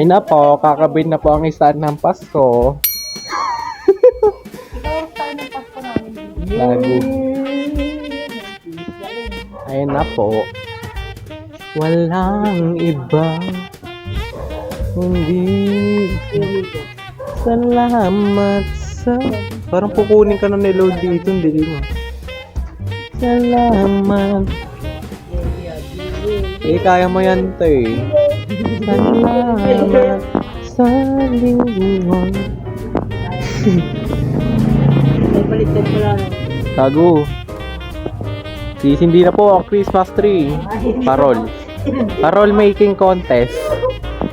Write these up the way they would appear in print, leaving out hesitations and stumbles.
Ay na po, kakabit na po ang stand ng Pasko. Ikaw ang star ng Pasko namin. Lago. Ay na po. Walang iba. Hindi. Salamat sa... Parang kukunin ka na ni Lord dito, hindi mo. Salamat. Kaya mo yan, te. Salamat sa lingkungan. Baliktad ko lang. Tago. Sisindi na po ang Christmas tree. Parol. Parol making contest.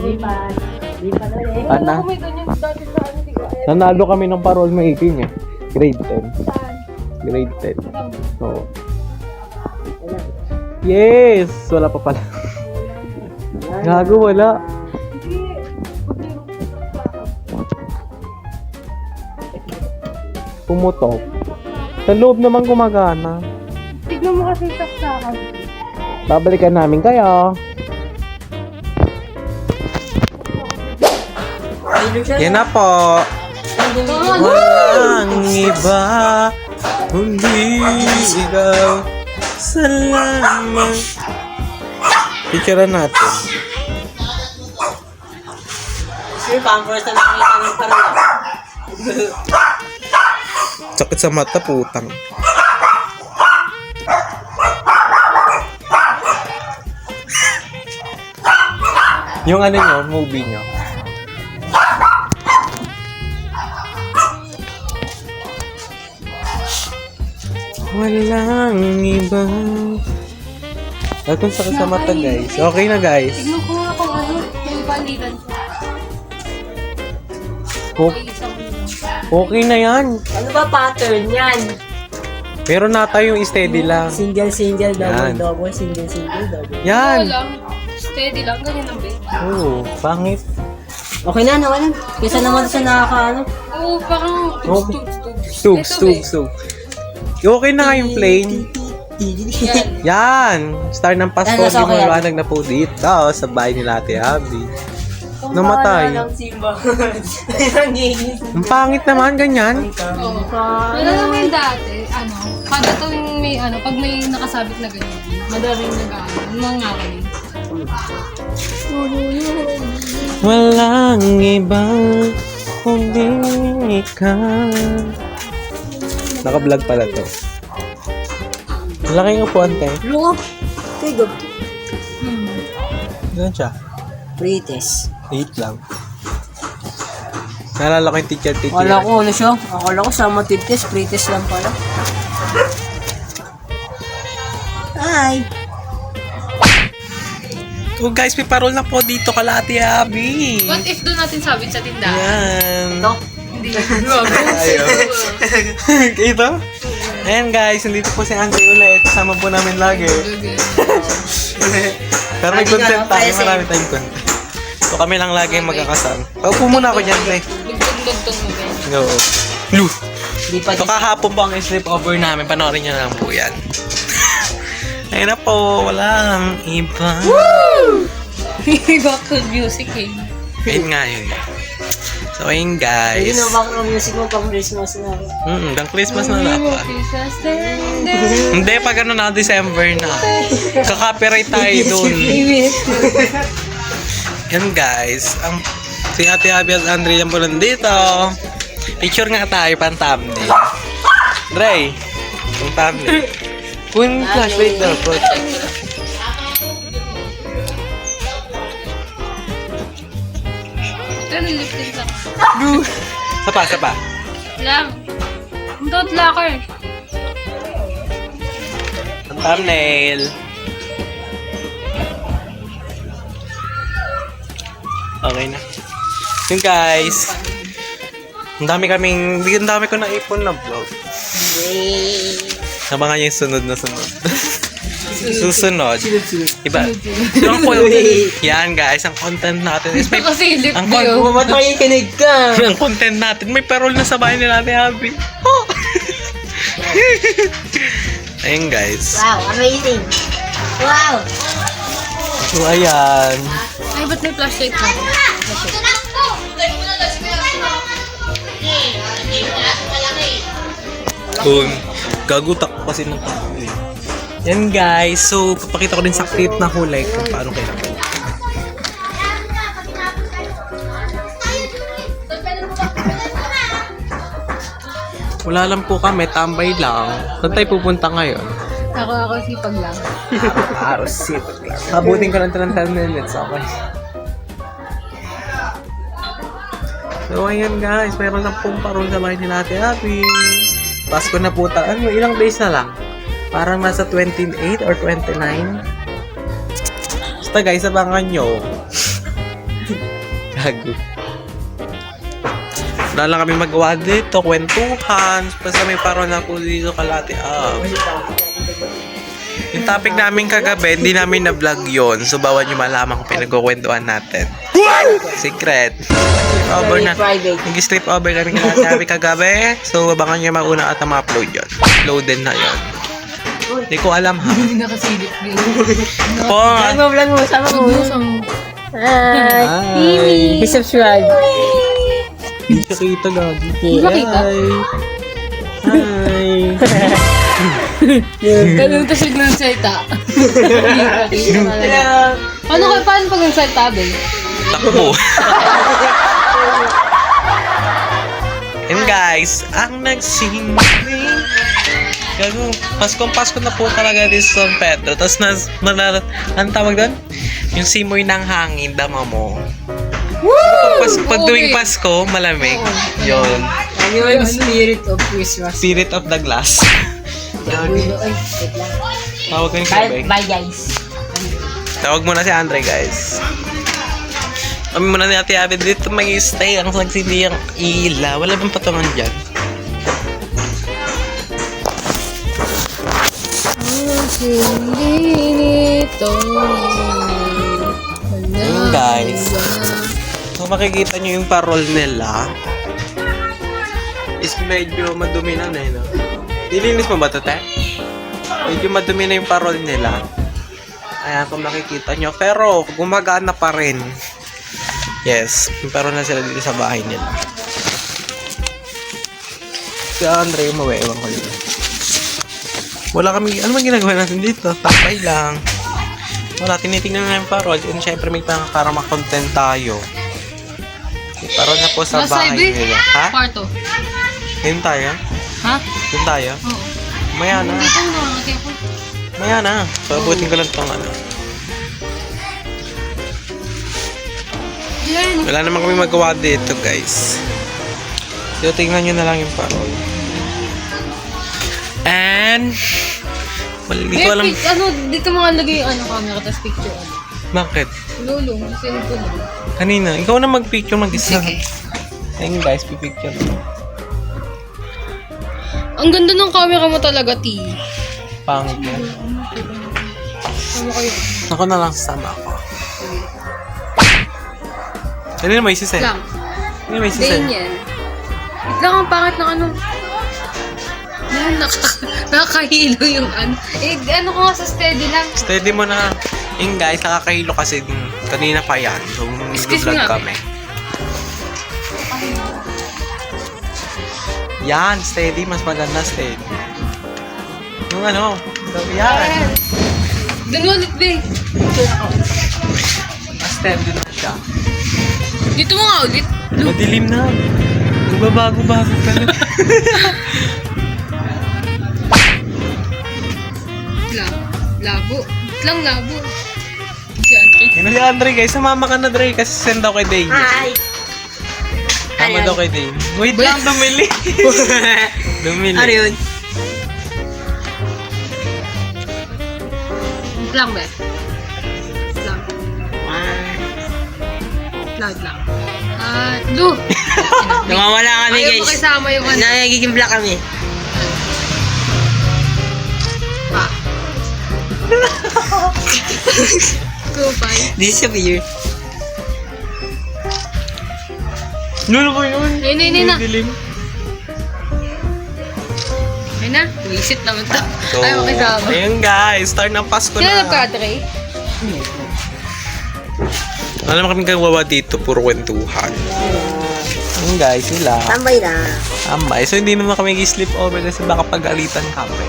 Lipat. Lipat na rin. Ana. May ganyan dati sa ano, di ko. Nanalo kami ng parol making eh. Grade 10. Saan? Grade 10. So. Yes! Wala pa pala. Gago, wala. Pumutok. Sa loob naman gumagana. Tignan mo kasi saksakan. Babalikan namin kayo. Yan na po. Walang iba, kundi ikaw. Salamat. Picturean natin. Sir, pampers na nakita ng parang. Sakit sa mata, putang. Yung ano nyo, movie nyo. Walang iba. Atong sakit sa mata, guys. Okay na, guys. Tignan ko nga kung ano, yung palitan ko. Okay na yan. Ano ba pattern yan? Pero nata yung steady lang. Single, Yan. double, single, double. Yan. lang. Steady lang. Ganyan ang bed. Oo, pangit. Okay na, nawalan. Kesa naman sa nakakaano. Oo, parang Stug. Okay na nga yung plane. Yan. Star ng Pasko. Yan, nasa Di ako yan. maliwanag na po dito sa bahay ni Ate Abby. Namatay. Ang pangit naman, ganyan. Oo. Wala naman dati, kada tuwing may, pag may nakasabit na ganyan, madaming nangangawin. Walang iba kundi ikaw. Naka-vlog pala to. Malaking upuan, te. Look, tigo. Ganun siya. Pretest. 8 lang. Naalala ko yung teacher. Akala ko ano siya? Akala ko sama titest, pretest lang pala. Hi! Oh guys, may parol na po dito kala Ate Abby. What if doon natin sabit sa tindahan? Yan. Ito? Hindi. Ayaw. Ito? Ayan guys, nandito po si Andre ulit. Kasama po namin lagi. Pero may content tayo. Marami tayong content. So kami lang lagi yung magkakasama. Paupo muna ako dyan, pre. Dugtong mo ba? Oo. Lu. Di pa So kahapon po ang sleepover namin. Panoorin nyo na lang po yan. Ayun na po. Walang iba. Back to music eh. Ayun nga yun. So ayun guys. Hindi na back ng music mo pang Christmas na. Dang Christmas na dapat. Hindi, pag ano na, December na. Kaka-copyright tayo dun. Yan guys, si Ate Abby at Andre yan po nandito. Picture nga tayo, pan thumbnail. Dre, yung thumbnail. Kung flashlight daw po. Pero lifted sa Sapa. lang. Don't locker. Ang thumbnail. Okay na. Yun guys. Ang dami ko na ipon na vlog. Abangan nyo yung sunod na sunod. Susunod. Iba. Yan guys, ang content natin is may... Nakasilip Ang kayo. Ba't makikinig ka? ang content natin, may parol na sa bahay nila Ate Abby. Oh! Ayun guys. Wow, amazing! Wow! So ayan. Ay, ba't may flashlight ka? Kung gagutak ko kasi ng tao eh. Yan guys, so papakita ko din sa clip na hulay kung paano kailangan. Wala lang po kami, tambay lang. Saan tayo pupunta ngayon? Ako sipag lang. Araw sip. Habutin ko lang ito ng 10 minutes, okay? So ayun guys, mayroon na pong parol sa bahay ni Ate Abby. Pasko na po tayo. Ano, ilang days na lang? Parang nasa 28 or 29. Basta guys, abangan nyo. Gago. Wala lang kami magawa dito, kwentuhan. Basta may parol na po dito kala Ate Abby. Yung topic namin kagabi, hindi namin na-vlog yun. So, bawal nyo malaman kung pinagkukwentuhan natin. Secret. Over na. Nag-sleep over kami kagabi kagabi. So, abangan nyo mauna at ma-upload yun. Uploaded na yun. Hindi ko alam ha. Hindi nakasilip yun. Po! Vlog mo, sama mo. Hi! Hi! I-subscribe. Hindi siya kita gabi. Hindi makita? Hi! Ganun kasi nagsalita. Paano pag nagsalita, be? Takbo. And guys, ang nagsimuling Pasko na po talaga dito sa San Pedro. Tapos ang tawag doon? Yung simoy ng hangin, dama mo. Pag tuwing Pasko, malamig. Yun. Ano yung spirit of Christmas? Spirit of the glass. Tawag ka ni Kuya. Bye guys. Tawag muna si Andre, guys. Kami muna ni Ate Abby dito mag-stay. Ang nagsindi ang ila. Wala bang patungan dyan? Ayun, guys. So, makikita nyo yung parol nila. Is medyo madumi na eh, no? Nilinis mo ba ito, te? Medyo madumi na yung parol nila. Ayan, kung makikita nyo. Pero, gumagana pa rin. Yes, yung parol na sila dito sa bahay nila. Si Andre, umuwi. Ewan ko yun. Wala kami, ano man ginagawa natin dito? Tapay lang. Wala, tinitingnan na yung parol. And syempre, may para makontent tayo. May parol na po sa bahay nila. Ha? Kwarto. Yun tayo? Ha? Yun tayo? Oo. Maya na. Dito mo nakakati ako. Maya na. So, abutin ko lang itong ano. Yan. Wala naman kami magawa dito, guys. So, tingnan nyo na lang yung parol. And, hindi ko alam. Dito mga lagay yung camera, tapos picture. Bakit? Lulong, send ko lang. Kanina, ikaw na mag-picture mag-isa. Sige. Ayun guys, pipicture. Ang ganda ng camera mo talaga, T. Pangit yan. Ano kayo? Ako na lang sasama ako. Ano na may sisay? Lang. Ano may sisay? Dane yan. Wait lang, ang pangit ng ano. Yan, nakakahilo yung ano. Eh, ano ko nga sa steady lang. Steady mo na. Yung guys, nakakahilo kasi kanina pa yan. So, Excuse me nag-vlog nga. kami. Yan, steady. Mas maganda steady. Yung ano, yan. Doon ulit, be. Mas steady na siya. Dito mo nga ulit. Madilim na. Nagbabago-bago ka na. Labo. Lang labo. Si Andre. Yun na si Andre guys. Sumama ka na Dre kasi send daw kay Dane. Hi! Tama daw kay Dane. Wait lang, dumili. Dumili. Ano yun? Lang, be. Lang. Lang. Lu. Nawawala kami Ayaw mo guys. kasama yung ano. Nagiging black kami. Pa. Kupay. Disappear. Nuno ko yun. Ayun na. Dilim. Ayun na. Wisit naman to. So, Ayaw mo kasama. ayun guys. Start ng Pasko Kailan na. ka, Andre? Wala naman kami gagawa dito. Puro kwentuhan. Yun guys, sila. Tambay na. Ambay. So, hindi naman kami sleep over kasi baka pagalitan kami.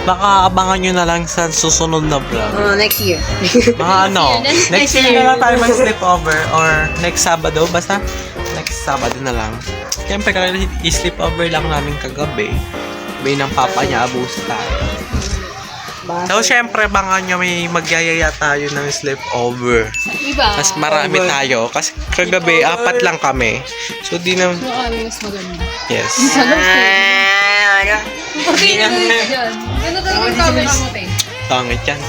Baka abangan nyo na lang sa susunod na vlog. Oh, next year. Mga ano, next year na lang tayo mag-sleep over or next Sabado, basta next Sabado na lang. Siyempre, kasi i-sleep over lang namin kagabi. May ng papa niya, abuso tayo. So, siyempre, baka nyo may magyayaya tayo ng sleep over. Iba. Mas marami tayo. Kasi kagabi, 4 lang kami. So, di na... Yung kami mas maganda. Yes. Ano? Hindi na dyan. Ano talaga yung camera mo, te? Tangit yan.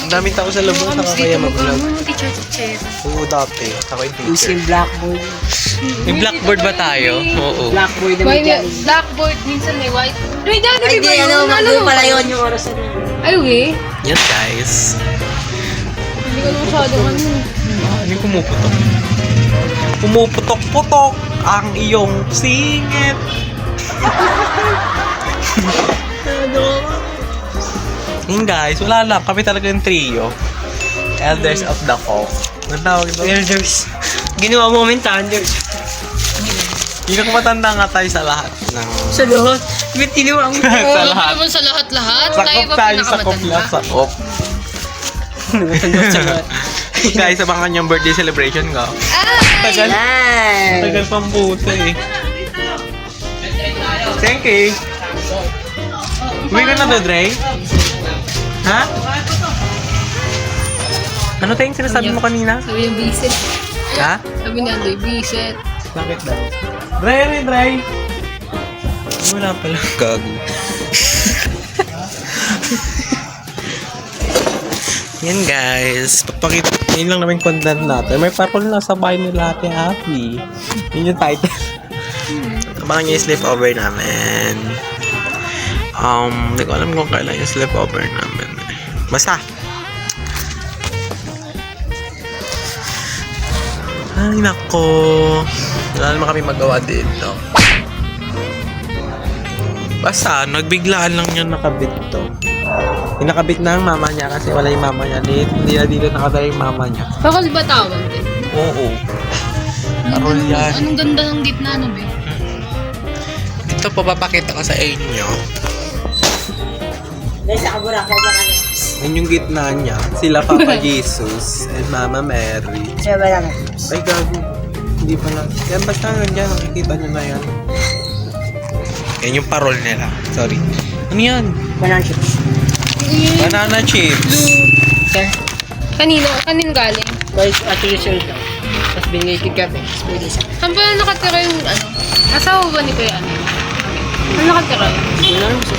Ang daming tao sa labo, saka kaya mag-vlog. Teacher. Oo, dati. Ako yung teacher. Using blackboard. May blackboard ba tayo? Oo. Blackboard na May may dyan. blackboard, minsan may white. May dati Ay, di ba di, yun? ano, doon pala yun yung oras na yun. Ay, we. Yan guys. Hindi ko na masyadong ano. Ano yung pumuputok? Pumuputok-putok ang iyong singit. Yun guys, wala lang. Kami talaga yung trio. Elders of the Folk. Ang tawag ito? Elders. Ginawa mo kami thunders. Hindi ko matanda nga tayo sa lahat ng... Sa lahat. Ba't ginawa mo? sa Oo, lahat. naman sa lahat-lahat. Tayo Sakop pa tayo, sakop pinakamatanda. lang, sakop. Guys, abangan yung birthday celebration ko. Tagal. Ay! Tagal pang buto eh. Thank you. Uwi ka na to, Dre? Ha? Ano tayong sinasabi mo kanina? Sabi yung bisit. Ha? Sabi ni Andoy, bisit. Bakit daw? Dre! Wala pala. Gago. Yan guys. Papakita. Yun lang naman content natin. May parol na sa bahay nila Ate Happy. Yun yung title. Abangan nyo yung sleepover namin. Hindi ko alam kung kailan yung sleepover namin. Basta. Ay, nako. Wala naman kami magawa dito. Basta, nagbiglaan lang yung nakabit to. Yung nakabit na ang mama niya kasi wala yung mama niya. Hindi na dito nakatala yung mama niya. Bakal ba tawag din? Oo. Parol yan. Anong ganda ng gitna no, be? Ito papapakita ko sa inyo. Dahil sa kabura ko ba kami? Yun yung gitna niya. Sila Papa Jesus and Mama Mary. Siya ba lang? Ay, gago. Hindi pa lang. Yan, basta nandiyan. Nakikita nyo na yan. Yan yung parol nila. Sorry. Ano yan? Banana chips. Banana chips. Sir? Kanin galing? Guys, actually sir daw. Tapos binigay kay Gabi. Tapos pwede isa. Saan pa nakatira yung ano? Asawa ba ni Kuya ano? Saan nakatira yun? Wala naman sa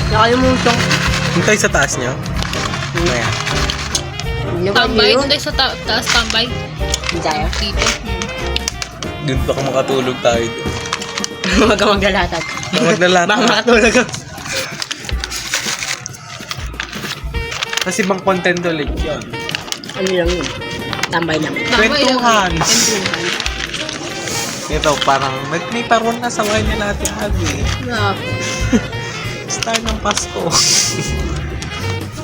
nakalimutan. Hintay sa taas niyo. Ayan. Tambay? Doon tayo sa taas tambay? Hindi tayo. Dito. Doon baka makatulog tayo doon. Huwag ka maglalatag. Maglalata. Baka makatulog ka. Kasi bang content ulit yun. Ano lang yun? Tambay lang. Kwentuhan. Kwentuhan. Ito, parang may parol na sa wine nila Ate Abby. Start ng Pasko.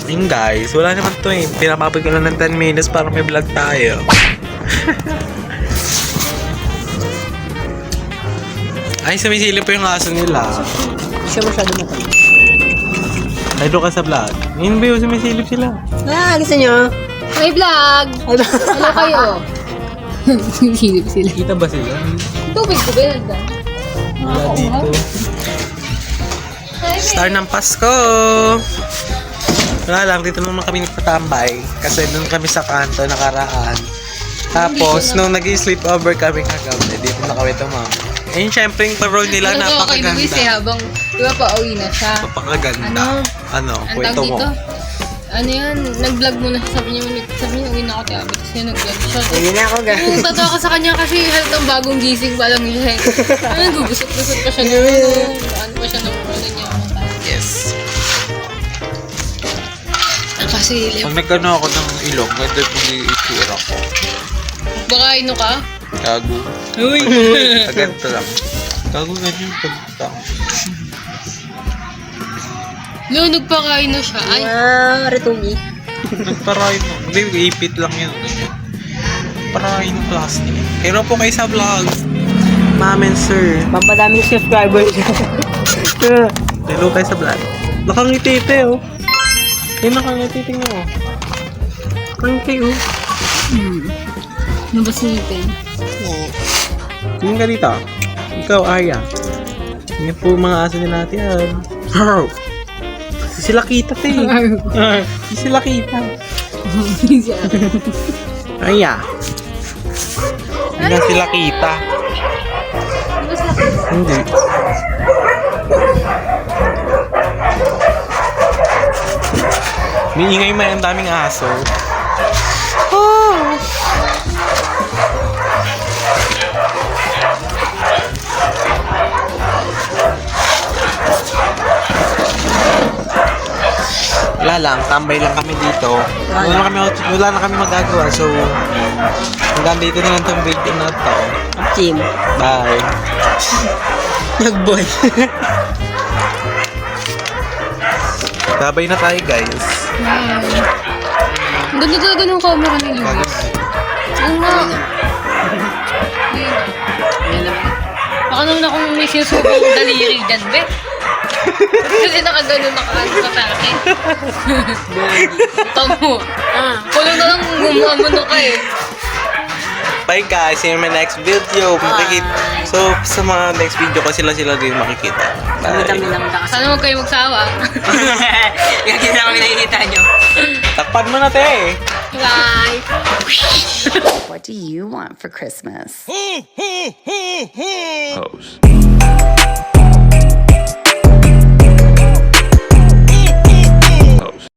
Ayun guys, wala naman to eh. Pinapapag ko lang ng 10 minutes para may vlog tayo. Ay, sumisilip po yung aso nila. Siya masyado mo pa. Ay, doon ka sa vlog. Ngayon ba yung sumisilip sila? Ah, gusto nyo? Hi vlog! Ay ba? Hello kayo! Silip sila. Kita ba sila? Tubig ko ba yan? Wala dito. Start ng Pasko! Wala lang, dito naman kami nagpatambay. Kasi doon kami sa kanto nakaraan. Tapos, nung nag-sleep over kami kagabi, dito na kami tumama. Ayun, syempre yung parol nila Okay, napakaganda. Luis eh, habang di ba pauwi na siya. Napakaganda. Ano? Ang Kwento tawag mo. dito? Ano yan? Nag-vlog muna. Sabi niya, uwi na ako tayo. Tapos niya nag-vlog siya. Ayun na ako, guys. Oo, tatawa ka sa kanya kasi halatang bagong gising pa lang siya. Gugusot-gusot pa siya ng ano pa siya ng ano niya. Yes. Ang kasilip. Pag nagkano ako ng ilong, ganda yung i-itsura ko. Baka ino ka? Gago. Uy! Ganito lang. Gago ganyan pagkita. No, nagpakain na siya. Ay, Ah, retungi. Nagparay mo. Hindi, ipit lang yun. Ganyan. para yung plastic. Pero po kayo sa vlog. Ma'am and sir. Mampadaming subscribers. Hello kayo sa vlog. Nakangiti ite, oh. Yung nakangiti, tingnan mo. Nakangiti, oh. Nabasnitin. Tingnan ka dito. Ikaw, Aya. Tingnan po mga aso din natin, yan. Sila kita, te. Sila kita. Aya. Tingnan sila kita. Hindi. May ingay man, ang daming aso. Wala lang, tambay lang kami dito. Wala na kami magagawa. So, hanggang dito na lang itong video na ito. Team. Bye. Nag-boy. Babay na tayo, guys. Ang ganda talaga ng camera ni Luis. Oo nga. Baka naman akong may sinusubong daliri dyan, be. Kasi nakagano nakaano ka sa akin. Tamo. Kulang na lang gumamuno ka eh. Bye guys, see you in my next video. So, sa mga next video ko sila din makikita. Kami Bye. lang lakas. Sana huwag kayo magsawa. Yan na kami nakikita nyo. Takpan mo na, te. Bye. What do you want for Christmas? Pose.